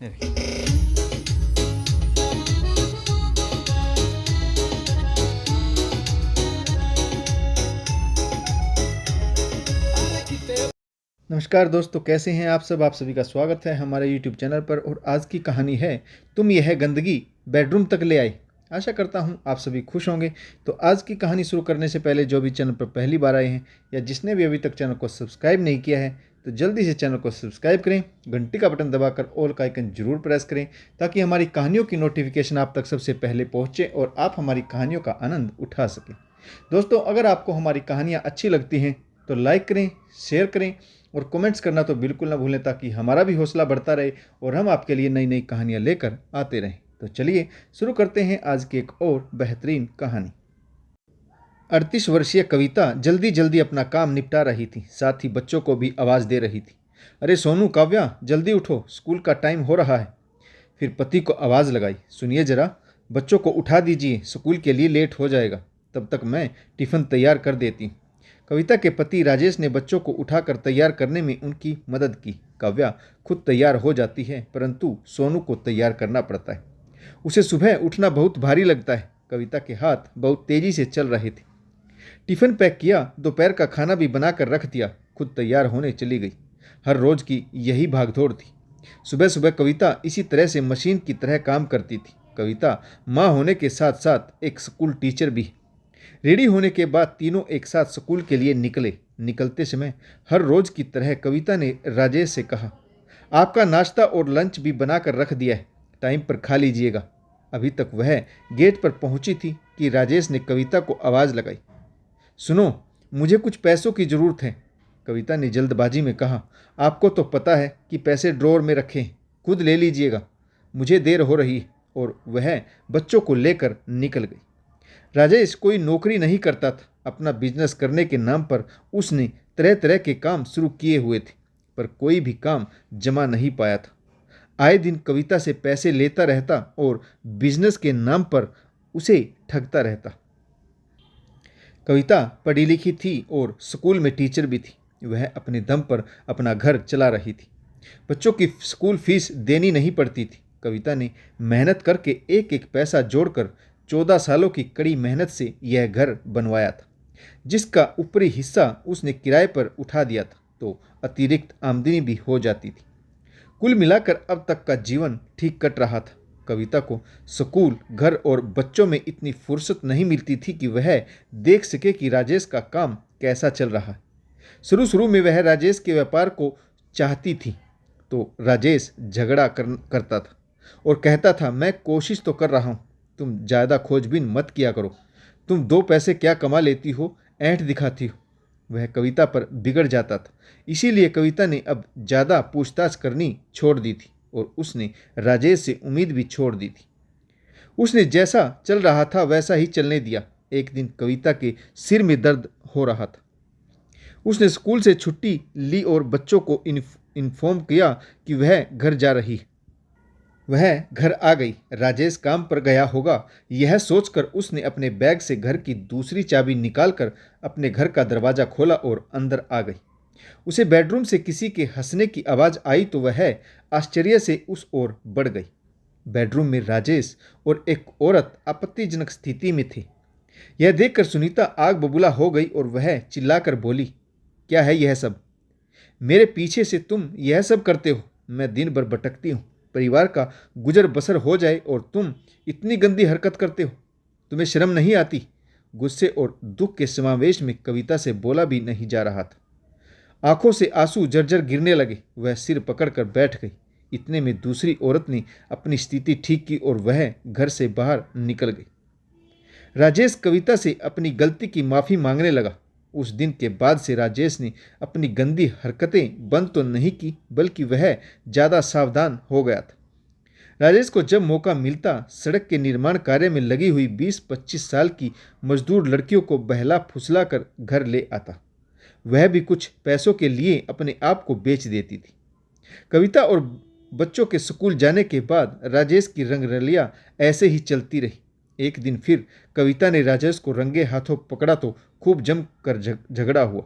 नमस्कार दोस्तों, कैसे हैं आप सब। आप सभी का स्वागत है हमारे YouTube चैनल पर। और आज की कहानी है तुम यह गंदगी बेडरूम तक ले आए। आशा करता हूं आप सभी खुश होंगे। तो आज की कहानी शुरू करने से पहले जो भी चैनल पर पहली बार आए हैं या जिसने भी अभी तक चैनल को सब्सक्राइब नहीं किया है तो जल्दी से चैनल को सब्सक्राइब करें, घंटी का बटन दबाकर ऑल का आइकन जरूर प्रेस करें ताकि हमारी कहानियों की नोटिफिकेशन आप तक सबसे पहले पहुँचे और आप हमारी कहानियों का आनंद उठा सकें। दोस्तों, अगर आपको हमारी कहानियाँ अच्छी लगती हैं तो लाइक करें, शेयर करें और कमेंट्स करना तो बिल्कुल ना भूलें ताकि हमारा भी हौसला बढ़ता रहे और हम आपके लिए नई नई कहानियाँ लेकर आते रहें। तो चलिए शुरू करते हैं आज की एक और बेहतरीन कहानी। 38 वर्षीय कविता जल्दी जल्दी अपना काम निपटा रही थी, साथ ही बच्चों को भी आवाज़ दे रही थी। अरे सोनू, काव्या, जल्दी उठो, स्कूल का टाइम हो रहा है। फिर पति को आवाज़ लगाई, सुनिए जरा, बच्चों को उठा दीजिए, स्कूल के लिए लेट हो जाएगा, तब तक मैं टिफ़िन तैयार कर देती हूँ। कविता के पति राजेश ने बच्चों को उठाकर तैयार करने में उनकी मदद की। काव्या खुद तैयार हो जाती है परंतु सोनू को तैयार करना पड़ता है। उसे सुबह उठना बहुत भारी लगता है। कविता के हाथ बहुत तेज़ी से चल रहे थे। टिफ़िन पैक किया, दोपहर का खाना भी बनाकर रख दिया, खुद तैयार होने चली गई। हर रोज़ की यही भागदौड़ थी। सुबह सुबह कविता इसी तरह से मशीन की तरह काम करती थी। कविता माँ होने के साथ साथ एक स्कूल टीचर भी है। रेडी होने के बाद तीनों एक साथ स्कूल के लिए निकले। निकलते समय हर रोज़ की तरह कविता ने राजेश से कहा, आपका नाश्ता और लंच भी बनाकर रख दिया है, टाइम पर खा लीजिएगा। अभी तक वह गेट पर पहुंची थी कि राजेश ने कविता को आवाज़ लगाई, सुनो, मुझे कुछ पैसों की ज़रूरत है। कविता ने जल्दबाजी में कहा, आपको तो पता है कि पैसे ड्रॉर में रखे हैं, खुद ले लीजिएगा, मुझे देर हो रही है। और वह बच्चों को लेकर निकल गई। राजेश कोई नौकरी नहीं करता था। अपना बिजनेस करने के नाम पर उसने तरह तरह के काम शुरू किए हुए थे, पर कोई भी काम जमा नहीं पाया था। आए दिन कविता से पैसे लेता रहता और बिजनेस के नाम पर उसे ठगता रहता। कविता पढ़ी लिखी थी और स्कूल में टीचर भी थी। वह अपने दम पर अपना घर चला रही थी। बच्चों की स्कूल फीस देनी नहीं पड़ती थी। कविता ने मेहनत करके एक एक पैसा जोड़कर 14 सालों की कड़ी मेहनत से यह घर बनवाया था, जिसका ऊपरी हिस्सा उसने किराए पर उठा दिया था, तो अतिरिक्त आमदनी भी हो जाती थी। कुल मिलाकर अब तक का जीवन ठीक कट रहा था। कविता को स्कूल, घर और बच्चों में इतनी फुर्सत नहीं मिलती थी कि वह देख सके कि राजेश का काम कैसा चल रहा है। शुरू में वह राजेश के व्यापार को चाहती थी तो राजेश झगड़ा करता था और कहता था, मैं कोशिश तो कर रहा हूँ, तुम ज़्यादा खोजबीन मत किया करो, तुम 2 पैसे क्या कमा लेती हो, ऐंठ दिखाती हो। वह कविता पर बिगड़ जाता था। इसीलिए कविता ने अब ज़्यादा पूछताछ करनी छोड़ दी थी और उसने राजेश से उम्मीद भी छोड़ दी थी। उसने जैसा चल रहा था वैसा ही चलने दिया। एक दिन कविता के सिर में दर्द हो रहा था। उसने स्कूल से छुट्टी ली और बच्चों को इन्फॉर्म किया कि वह घर जा रही है। वह घर आ गई। राजेश काम पर गया होगा, यह सोचकर उसने अपने बैग से घर की दूसरी चाबी निकालकर अपने घर का दरवाज़ा खोला और अंदर आ गई। उसे बेडरूम से किसी के हंसने की आवाज़ आई तो वह आश्चर्य से उस ओर बढ़ गई। बेडरूम में राजेश और एक औरत आपत्तिजनक स्थिति में थे। यह देखकर सुनीता आग बबूला हो गई और वह चिल्लाकर बोली, क्या है यह सब? मेरे पीछे से तुम यह सब करते हो? मैं दिन भर भटकती हूँ, परिवार का गुजर बसर हो जाए और तुम इतनी गंदी हरकत करते हो, तुम्हें शर्म नहीं आती? गुस्से और दुख के समावेश में कविता से बोला भी नहीं जा रहा था। आंखों से आंसू जर्जर गिरने लगे। वह सिर पकड़कर बैठ गई। इतने में दूसरी औरत ने अपनी स्थिति ठीक की और वह घर से बाहर निकल गई। राजेश कविता से अपनी गलती की माफ़ी मांगने लगा। उस दिन के बाद से राजेश ने अपनी गंदी हरकतें बंद तो नहीं की बल्कि वह ज़्यादा सावधान हो गया था। राजेश को जब मौका मिलता सड़क के निर्माण कार्य में लगी हुई 20-25 साल की मजदूर लड़कियों को बहला फुसला कर घर ले आता। वह भी कुछ पैसों के लिए अपने आप को बेच देती थी। कविता और बच्चों के स्कूल जाने के बाद राजेश की रंगरलियाँ ऐसे ही चलती रही। एक दिन फिर कविता ने राजेश को रंगे हाथों पकड़ा तो खूब जमकर झगड़ा हुआ।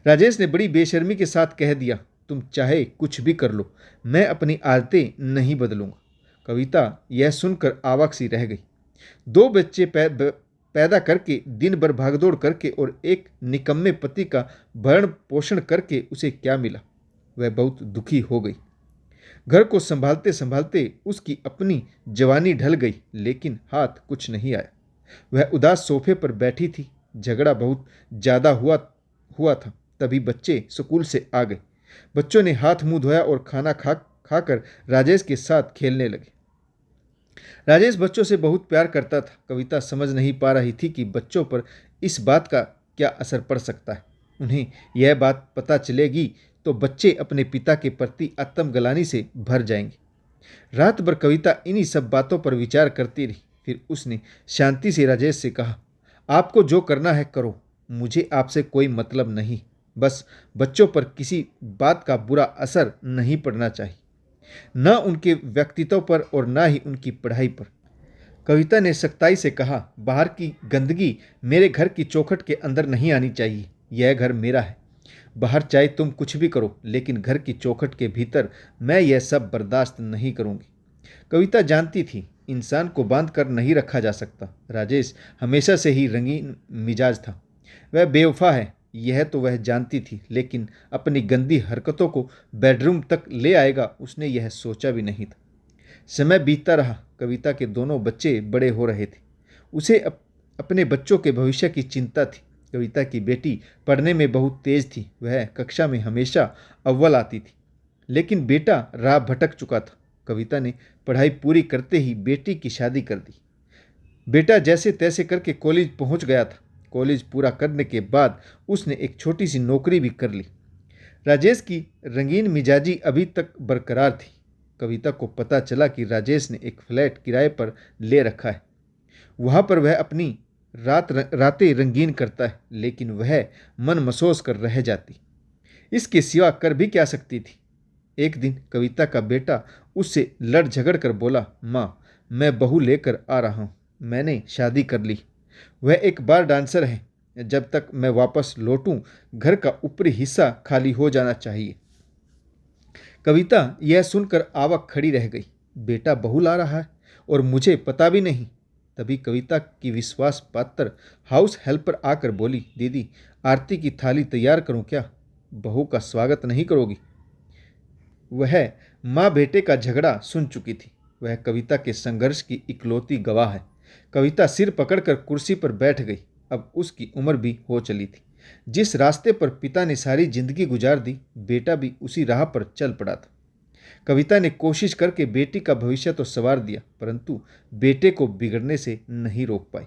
राजेश ने बड़ी बेशर्मी के साथ कह दिया, तुम चाहे कुछ भी कर लो, मैं अपनी आदतें नहीं बदलूंगा। कविता यह सुनकर अवाक सी रह गई। दो बच्चे पैदा करके, दिन भर भागदौड़ करके और एक निकम्मे पति का भरण पोषण करके उसे क्या मिला? वह बहुत दुखी हो गई। घर को संभालते संभालते उसकी अपनी जवानी ढल गई, लेकिन हाथ कुछ नहीं आया। वह उदास सोफे पर बैठी थी। झगड़ा बहुत ज़्यादा हुआ था। तभी बच्चे स्कूल से आ गए। बच्चों ने हाथ मुंह धोया और खाना खाकर राजेश के साथ खेलने लगे। राजेश बच्चों से बहुत प्यार करता था। कविता समझ नहीं पा रही थी कि बच्चों पर इस बात का क्या असर पड़ सकता है। उन्हें यह बात पता चलेगी तो बच्चे अपने पिता के प्रति आत्मग्लानि से भर जाएंगे। रात भर कविता इन्हीं सब बातों पर विचार करती रही। फिर उसने शांति से राजेश से कहा, आपको जो करना है करो, मुझे आपसे कोई मतलब नहीं। बस बच्चों पर किसी बात का बुरा असर नहीं पड़ना चाहिए, न उनके व्यक्तित्व पर और न ही उनकी पढ़ाई पर। कविता ने सख्ताई से कहा, बाहर की गंदगी मेरे घर की चौखट के अंदर नहीं आनी चाहिए। यह घर मेरा है। बाहर चाहे तुम कुछ भी करो, लेकिन घर की चौखट के भीतर मैं यह सब बर्दाश्त नहीं करूंगी। कविता जानती थी इंसान को बांध कर नहीं रखा जा सकता। राजेश हमेशा से ही रंगीन मिजाज था। वह बेवफा है, यह तो वह जानती थी, लेकिन अपनी गंदी हरकतों को बेडरूम तक ले आएगा उसने यह सोचा भी नहीं था। समय बीतता रहा। कविता के दोनों बच्चे बड़े हो रहे थे। उसे अपने बच्चों के भविष्य की चिंता थी। कविता की बेटी पढ़ने में बहुत तेज थी। वह कक्षा में हमेशा अव्वल आती थी, लेकिन बेटा राह भटक चुका था। कविता ने पढ़ाई पूरी करते ही बेटी की शादी कर दी। बेटा जैसे तैसे करके कॉलेज पहुंच गया था। कॉलेज पूरा करने के बाद उसने एक छोटी सी नौकरी भी कर ली। राजेश की रंगीन मिजाजी अभी तक बरकरार थी। कविता को पता चला कि राजेश ने एक फ्लैट किराए पर ले रखा है। वहाँ पर वह अपनी रातें रंगीन करता है, लेकिन वह मन मसोस कर रह जाती। इसके सिवा कर भी क्या सकती थी। एक दिन कविता का बेटा उससे लड़ झगड़ कर बोला, माँ मैं बहू लेकर आ रहा हूँ, मैंने शादी कर ली। वह एक बार डांसर है। जब तक मैं वापस लौटूं घर का ऊपरी हिस्सा खाली हो जाना चाहिए। कविता यह सुनकर अवाक खड़ी रह गई। बेटा बहू ला रहा है और मुझे पता भी नहीं। तभी कविता की विश्वास पात्र हाउस हेल्पर आकर बोली, दीदी आरती की थाली तैयार करूं क्या? बहू का स्वागत नहीं करोगी? वह माँ बेटे का झगड़ा सुन चुकी थी। वह कविता के संघर्ष की इकलौती गवाह है। कविता सिर पकड़कर कुर्सी पर बैठ गई। अब उसकी उम्र भी हो चली थी। जिस रास्ते पर पिता ने सारी जिंदगी गुजार दी, बेटा भी उसी राह पर चल पड़ा था। कविता ने कोशिश करके बेटी का भविष्य तो संवार दिया, परंतु बेटे को बिगड़ने से नहीं रोक पाई।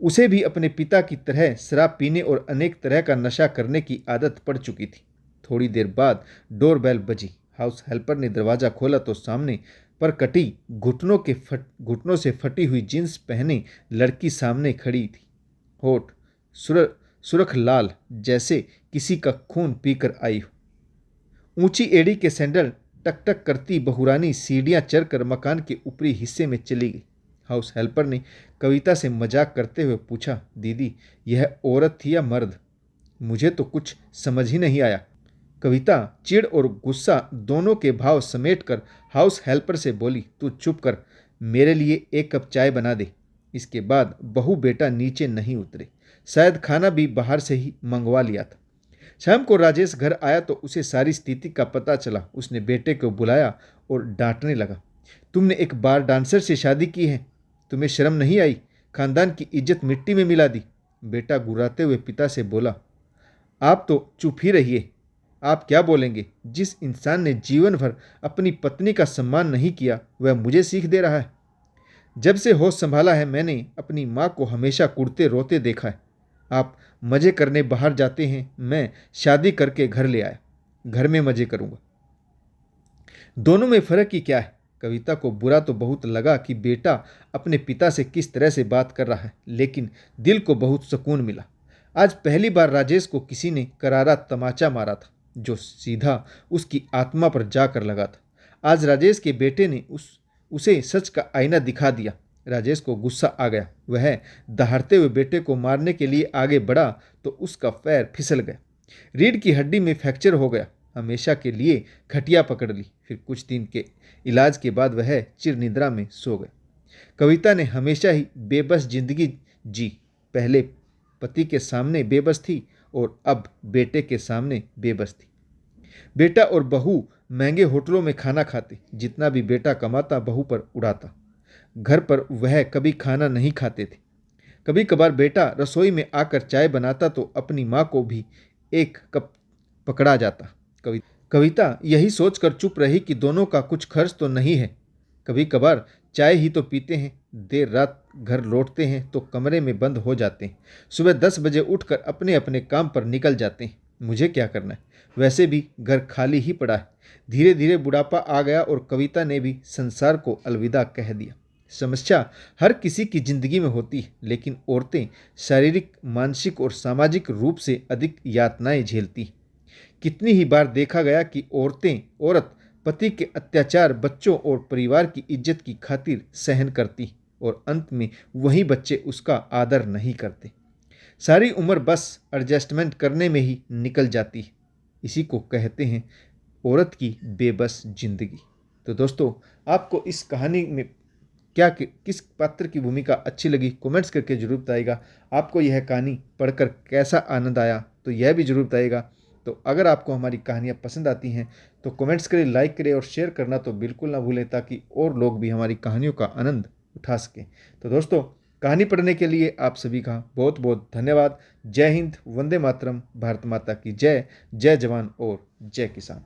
उसे भी अपने पिता की तरह शराब पीने और अनेक तरह का नशा करने की आदत पड़ चुकी थी। थोड़ी देर बाद डोरबेल बजी। हाउस हेल्पर ने दरवाज़ा खोला तो सामने पर कटी घुटनों से फटी हुई जींस पहने लड़की सामने खड़ी थी। होठ सुरख लाल, जैसे किसी का खून पीकर आई हो। ऊंची एड़ी के सैंडल टकटक करती बहुरानी सीढ़ियां चढ़कर मकान के ऊपरी हिस्से में चली गई। हाउस हेल्पर ने कविता से मजाक करते हुए पूछा, दीदी यह औरत थी या मर्द? मुझे तो कुछ समझ ही नहीं आया। कविता चिढ़ और गुस्सा दोनों के भाव समेटकर हाउस हेल्पर से बोली, तू चुप कर, मेरे लिए एक कप चाय बना दे। इसके बाद बहू बेटा नीचे नहीं उतरे। शायद खाना भी बाहर से ही मंगवा लिया था। शाम को राजेश घर आया तो उसे सारी स्थिति का पता चला। उसने बेटे को बुलाया और डांटने लगा, तुमने एक बार डांसर से शादी की है, तुम्हें शर्म नहीं आई? खानदान की इज्जत मिट्टी में मिला दी। बेटा गुर्राते हुए पिता से बोला, आप तो चुप ही रहिए, आप क्या बोलेंगे? जिस इंसान ने जीवन भर अपनी पत्नी का सम्मान नहीं किया, वह मुझे सीख दे रहा है। जब से होश संभाला है मैंने अपनी माँ को हमेशा कुड़ते रोते देखा है। आप मज़े करने बाहर जाते हैं, मैं शादी करके घर ले आया, घर में मज़े करूँगा। दोनों में फ़र्क ही क्या है? कविता को बुरा तो बहुत लगा कि बेटा अपने पिता से किस तरह से बात कर रहा है, लेकिन दिल को बहुत सुकून मिला। आज पहली बार राजेश को किसी ने करारा तमाचा मारा था, जो सीधा उसकी आत्मा पर जाकर लगा था। आज राजेश के बेटे ने उसे सच का आईना दिखा दिया। राजेश को गुस्सा आ गया। वह दहाड़ते हुए बेटे को मारने के लिए आगे बढ़ा तो उसका पैर फिसल गया। रीढ़ की हड्डी में फ्रैक्चर हो गया। हमेशा के लिए खटिया पकड़ ली। फिर कुछ दिन के इलाज के बाद वह चिर निद्रा में सो गए। कविता ने हमेशा ही बेबस जिंदगी जी। पहले पति के सामने बेबस थी और अब बेटे के सामने बेबस थी। बेटा और बहू महंगे होटलों में खाना खाते, जितना भी बेटा कमाता बहू पर उड़ाता। घर पर वह कभी खाना नहीं खाते थे। कभी कभार बेटा रसोई में आकर चाय बनाता तो अपनी माँ को भी एक कप पकड़ा जाता। कविता यही सोचकर चुप रही कि दोनों का कुछ खर्च तो नहीं है। कभी कभार चाय ही तो पीते हैं, देर रात घर लौटते हैं तो कमरे में बंद हो जाते हैं। सुबह 10 बजे उठकर अपने अपने काम पर निकल जाते हैं। मुझे क्या करना है, वैसे भी घर खाली ही पड़ा है। धीरे धीरे बुढ़ापा आ गया और कविता ने भी संसार को अलविदा कह दिया। समस्या हर किसी की जिंदगी में होती है, लेकिन औरतें शारीरिक, मानसिक और सामाजिक रूप से अधिक यातनाएं झेलती हैं। कितनी ही बार देखा गया कि औरत पति के अत्याचार बच्चों और परिवार की इज्जत की खातिर सहन करती और अंत में वही बच्चे उसका आदर नहीं करते। सारी उम्र बस एडजस्टमेंट करने में ही निकल जाती है। इसी को कहते हैं औरत की बेबस जिंदगी। तो दोस्तों, आपको इस कहानी में किस पात्र की भूमिका अच्छी लगी, कमेंट्स करके जरूर बताइएगा। आपको यह कहानी पढ़कर कैसा आनंद आया तो यह भी जरूर बताइएगा। तो अगर आपको हमारी कहानियाँ पसंद आती हैं तो कमेंट्स करें, लाइक करें और शेयर करना तो बिल्कुल ना भूलें, ताकि और लोग भी हमारी कहानियों का आनंद उठा सकें। तो दोस्तों, कहानी पढ़ने के लिए आप सभी का बहुत बहुत धन्यवाद। जय हिंद, वंदे मातरम, भारत माता की जय। जय जवान और जय किसान।